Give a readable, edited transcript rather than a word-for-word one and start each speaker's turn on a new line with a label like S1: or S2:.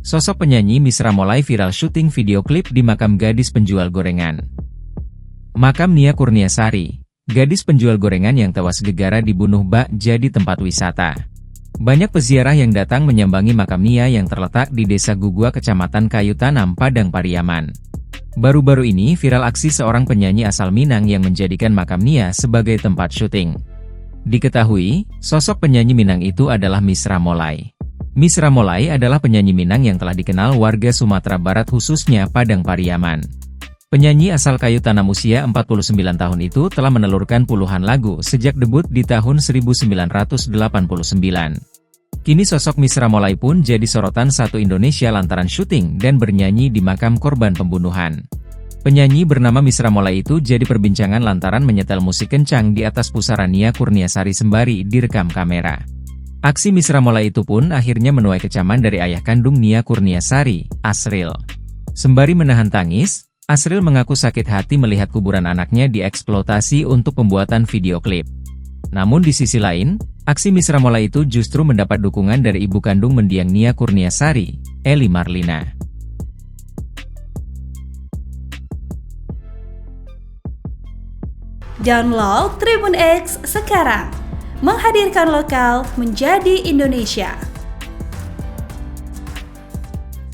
S1: Sosok penyanyi Misra Molay viral syuting video klip di makam gadis penjual gorengan. Makam Nia Kurniasari, gadis penjual gorengan yang tewas gegara dibunuh bak jadi tempat wisata. Banyak peziarah yang datang menyambangi makam Nia yang terletak di Desa Gugua, Kecamatan Kayu Tanam, Padang Pariaman. Baru-baru ini viral aksi seorang penyanyi asal Minang yang menjadikan makam Nia sebagai tempat syuting. Diketahui, sosok penyanyi Minang itu adalah Misra Molay. Misra Molay adalah penyanyi Minang yang telah dikenal warga Sumatera Barat khususnya Padang Pariaman. Penyanyi asal Kayu Tanam usia 49 tahun itu telah menelurkan puluhan lagu sejak debut di tahun 1989. Kini sosok Misra Molay pun jadi sorotan satu Indonesia lantaran syuting dan bernyanyi di makam korban pembunuhan. Penyanyi bernama Misra Molay itu jadi perbincangan lantaran menyetel musik kencang di atas pusara Nia Kurniasari sembari direkam kamera. Aksi Misra Molay itu pun akhirnya menuai kecaman dari ayah kandung Nia Kurniasari, Asril. Sembari menahan tangis, Asril mengaku sakit hati melihat kuburan anaknya dieksploitasi untuk pembuatan video klip. Namun di sisi lain, aksi Misra Molay itu justru mendapat dukungan dari ibu kandung mendiang Nia Kurniasari, Eli Marlina.
S2: Download Tribun X sekarang, menghadirkan lokal menjadi Indonesia.